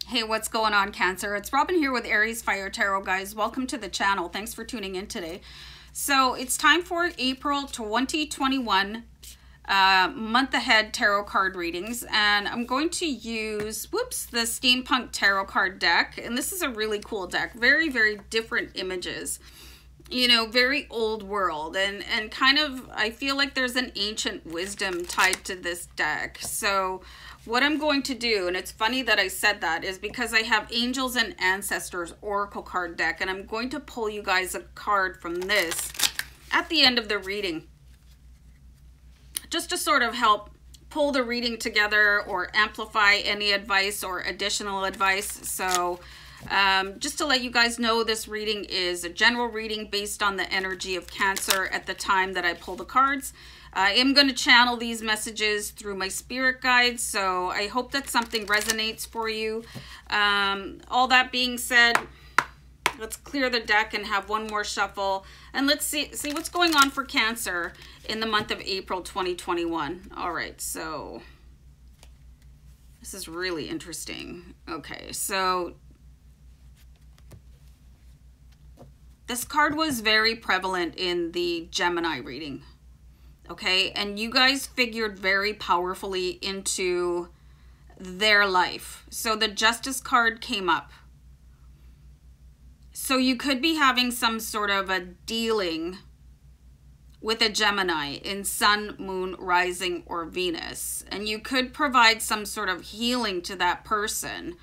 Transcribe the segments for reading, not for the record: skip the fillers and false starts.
Hey, what's going on, Cancer? It's Robin here with AriesFireTarot, guys. Welcome to the channel. Thanks for tuning in today. So it's time for April 2021 month ahead tarot card readings, and I'm going to use, the Steampunk Tarot card deck. And this is a really cool deck. Very, very different images. You know, very old world, and kind of, I feel like there's an ancient wisdom tied to this deck. So what I'm going to do, and it's funny that I said that, is because I have Angels and Ancestors Oracle card deck, and I'm going to pull you guys a card from this at the end of the reading, just to sort of help pull the reading together or amplify any advice or additional advice. So just to let you guys know, this reading is a general reading based on the energy of Cancer at the time that I pull the cards. I am going to channel these messages through my spirit guides, so I hope that something resonates for you. All that being said, let's clear the deck and have one more shuffle, and let's see what's going on for Cancer in the month of April 2021. All right, so this is really interesting. Okay, so this card was very prevalent in the Gemini reading, okay? And you guys figured very powerfully into their life. So the Justice card came up. So you could be having some sort of a dealing with a Gemini in Sun, Moon, Rising, or Venus. And you could provide some sort of healing to that person.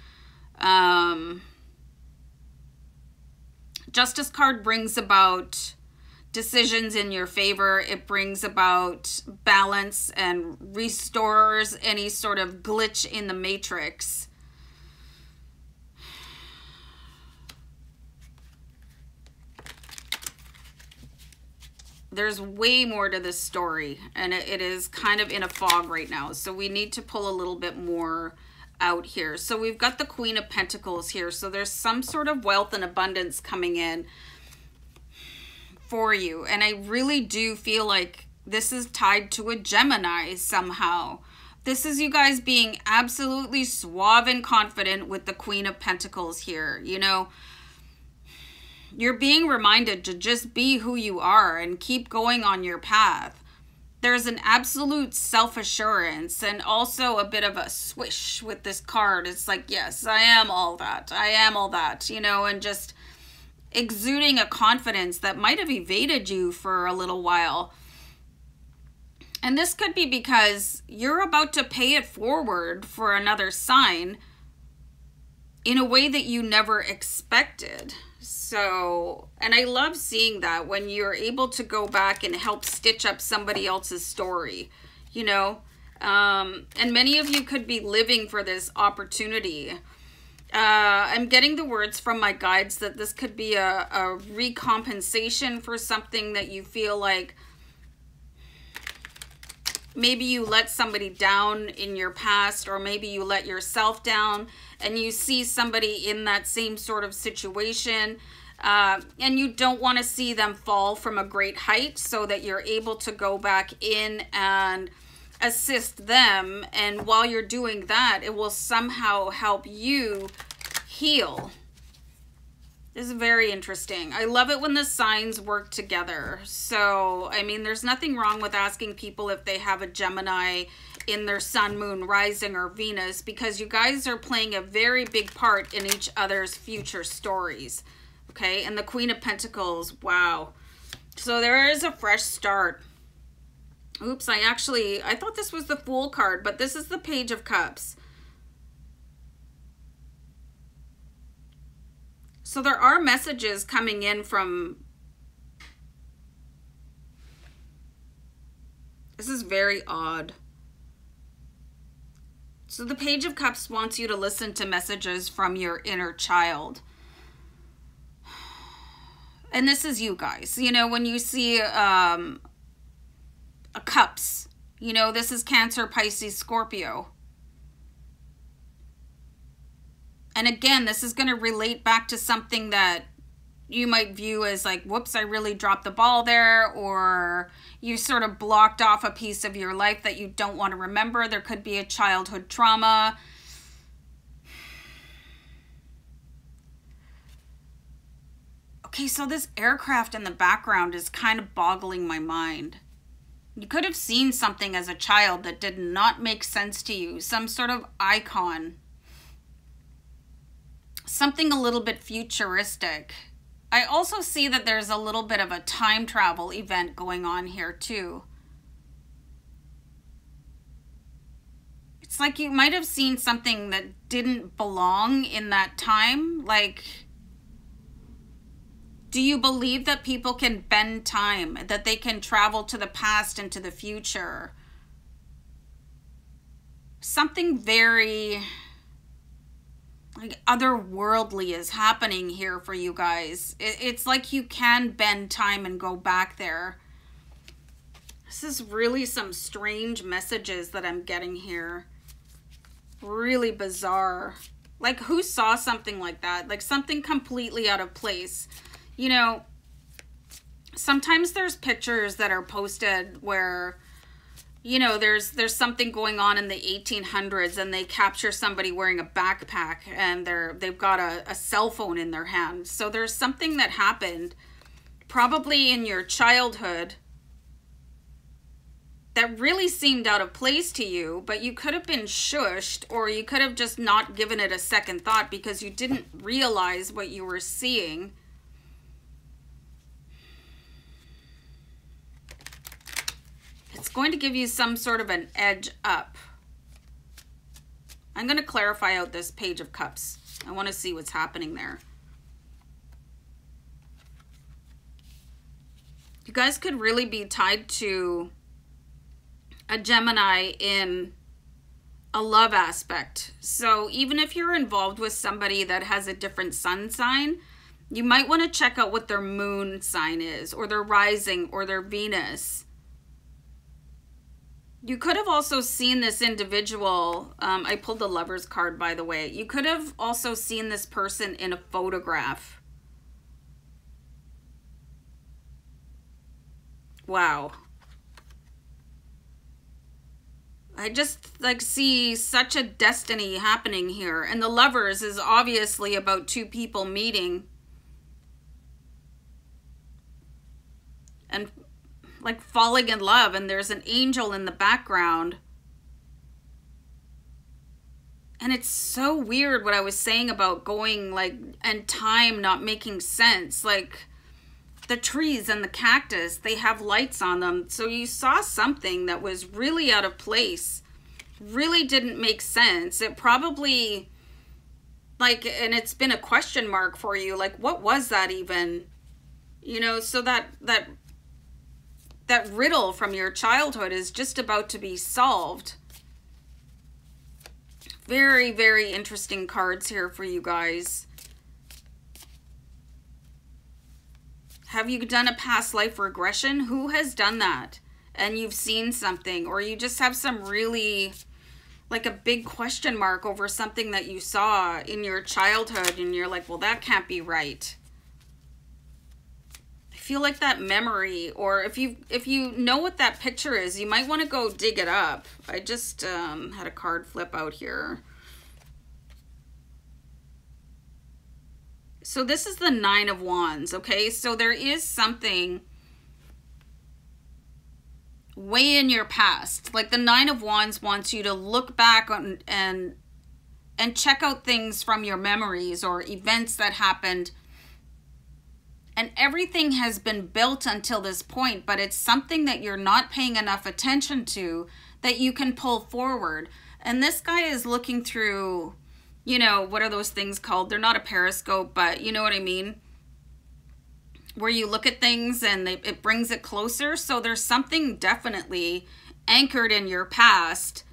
Justice card brings about decisions in your favor. It brings about balance and restores any sort of glitch in the matrix. There's way more to this story, and it is kind of in a fog right now. So we need to pull a little bit more out here. So we've got the Queen of Pentacles here. So there's some sort of wealth and abundance coming in for you. And I really do feel like this is tied to a Gemini somehow. This is you guys being absolutely suave and confident with the Queen of Pentacles here. You know, you're being reminded to just be who you are and keep going on your path. There's an absolute self-assurance and also a bit of a swish with this card. It's like, yes, I am all that. I am all that, you know, and just exuding a confidence that might have evaded you for a little while. And this could be because you're about to pay it forward for another sign in a way that you never expected. So, and I love seeing that when you're able to go back and help stitch up somebody else's story, you know, and many of you could be living for this opportunity. I'm getting the words from my guides that this could be a recompensation for something that you feel like maybe you let somebody down in your past, or maybe you let yourself down, and you see somebody in that same sort of situation, and you don't want to see them fall from a great height, so that you're able to go back in and assist them. And while you're doing that, it will somehow help you heal. This is very interesting. I love it when the signs work together. So, I mean, there's nothing wrong with asking people if they have a Gemini in their Sun, Moon, Rising, or Venus, because you guys are playing a very big part in each other's future stories. Okay, and the Queen of Pentacles, wow. So there is a fresh start. Oops, I thought this was the Fool card, but this is the Page of Cups. So there are messages coming in from, this is very odd. So the Page of Cups wants you to listen to messages from your inner child. And this is you guys. You know, when you see a cups, you know, this is Cancer, Pisces, Scorpio. And again, this is going to relate back to something that you might view as like, whoops, I really dropped the ball there, or you sort of blocked off a piece of your life that you don't want to remember. There could be a childhood trauma. Okay, so this aircraft in the background is kind of boggling my mind. You could have seen something as a child that did not make sense to you. Some sort of icon. Something a little bit futuristic. I also see that there's a little bit of a time travel event going on here too. It's like you might have seen something that didn't belong in that time. Like, do you believe that people can bend time, that they can travel to the past and to the future? Something very like otherworldly is happening here for you guys. It's like you can bend time and go back there. This is really some strange messages that I'm getting here. Really bizarre. Like, who saw something like that? Like something completely out of place. You know, sometimes there's pictures that are posted where, you know, there's something going on in the 1800s and they capture somebody wearing a backpack and they've got a cell phone in their hand. So there's something that happened probably in your childhood that really seemed out of place to you, but you could have been shushed, or you could have just not given it a second thought because you didn't realize what you were seeing. It's going to give you some sort of an edge up. I'm going to clarify out this Page of Cups. I want to see what's happening there. You guys could really be tied to a Gemini in a love aspect. So even if you're involved with somebody that has a different sun sign, you might want to check out what their moon sign is, or their rising, or their Venus. You could have also seen this individual, I pulled the Lovers card, by the way. You could have also seen this person in a photograph. Wow. I just like see such a destiny happening here. And the Lovers is obviously about two people meeting and like falling in love, and there's an angel in the background. And it's so weird what I was saying about going like, and time not making sense. Like the trees and the cactus, they have lights on them. So you saw something that was really out of place, really didn't make sense. It probably like, and it's been a question mark for you. Like, what was that even? You know, so that riddle from your childhood is just about to be solved. Very, very interesting cards here for you guys. Have you done a past life regression? Who has done that? And you've seen something, or you just have some really, like a big question mark over something that you saw in your childhood and you're like, well, that can't be right. Feel like that memory, or if you know what that picture is, you might want to go dig it up. I just had a card flip out here. So this is the Nine of Wands, okay? So there is something way in your past. Like the Nine of Wands wants you to look back on and check out things from your memories or events that happened. And everything has been built until this point, but it's something that you're not paying enough attention to that you can pull forward. And this guy is looking through, you know, what are those things called? They're not a periscope, but you know what I mean? Where you look at things and it brings it closer. So there's something definitely anchored in your past.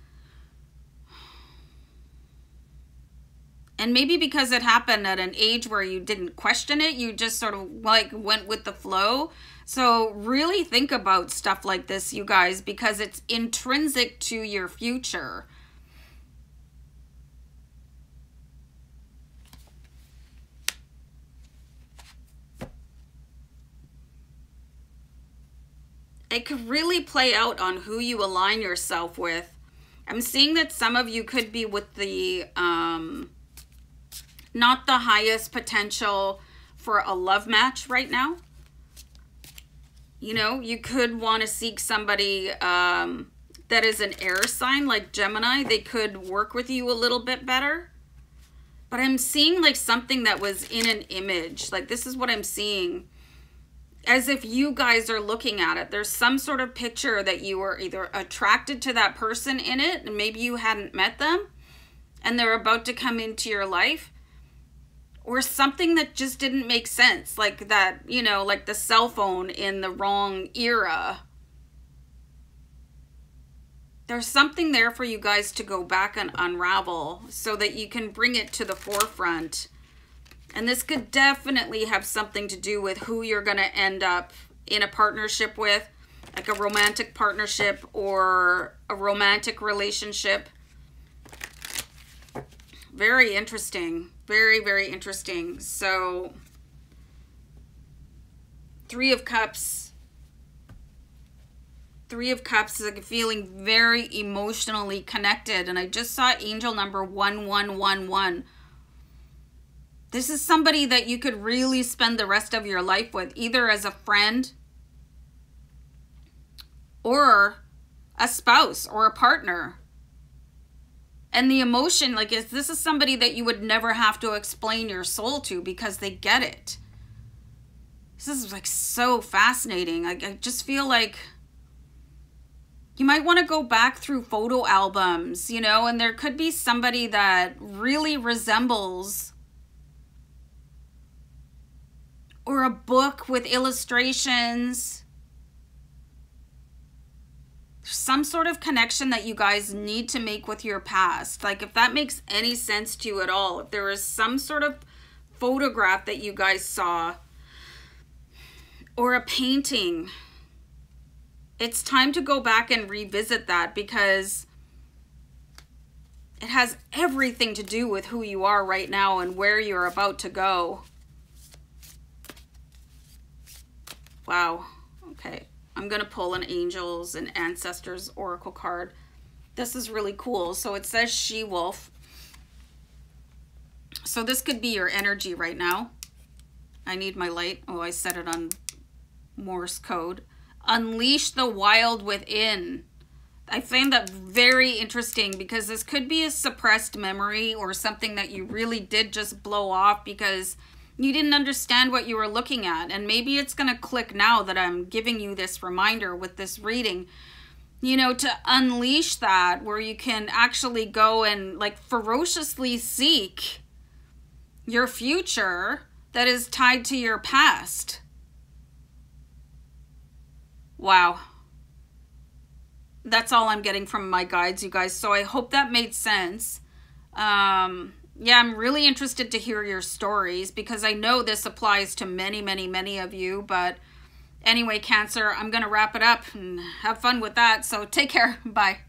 And maybe because it happened at an age where you didn't question it, you just sort of like went with the flow. So really think about stuff like this, you guys, because it's intrinsic to your future. It could really play out on who you align yourself with. I'm seeing that some of you could be with the not the highest potential for a love match right now. You know, you could want to seek somebody that is an air sign like Gemini. They could work with you a little bit better. But I'm seeing like something that was in an image. Like this is what I'm seeing. As if you guys are looking at it. There's some sort of picture that you were either attracted to that person in it, and maybe you hadn't met them, and they're about to come into your life. Or something that just didn't make sense. Like that, you know, like the cell phone in the wrong era. There's something there for you guys to go back and unravel so that you can bring it to the forefront. And this could definitely have something to do with who you're going to end up in a partnership with, like a romantic partnership or a romantic relationship. Very interesting. Very, very interesting. So, 3 of Cups. 3 of Cups is like feeling very emotionally connected. And I just saw angel number 1111. This is somebody that you could really spend the rest of your life with, either as a friend or a spouse or a partner. And the emotion, like, this is somebody that you would never have to explain your soul to because they get it. This is like so fascinating. I just feel like you might want to go back through photo albums, you know, and there could be somebody that really resembles, or a book with illustrations. Some sort of connection that you guys need to make with your past. Like if that makes any sense to you at all. If there is some sort of photograph that you guys saw or a painting, it's time to go back and revisit that because it has everything to do with who you are right now and where you're about to go. Wow. Okay. I'm going to pull an Angels and Ancestors Oracle card. This is really cool. So it says She-Wolf. So this could be your energy right now. I need my light. Oh, I set it on Morse code. Unleash the wild within. I find that very interesting because this could be a suppressed memory or something that you really did just blow off because you didn't understand what you were looking at. And maybe it's going to click now that I'm giving you this reminder with this reading, you know, to unleash that where you can actually go and like ferociously seek your future that is tied to your past. Wow. That's all I'm getting from my guides, you guys. So I hope that made sense. Yeah, I'm really interested to hear your stories because I know this applies to many, many, many of you. But anyway, Cancer, I'm going to wrap it up and have fun with that. So take care. Bye.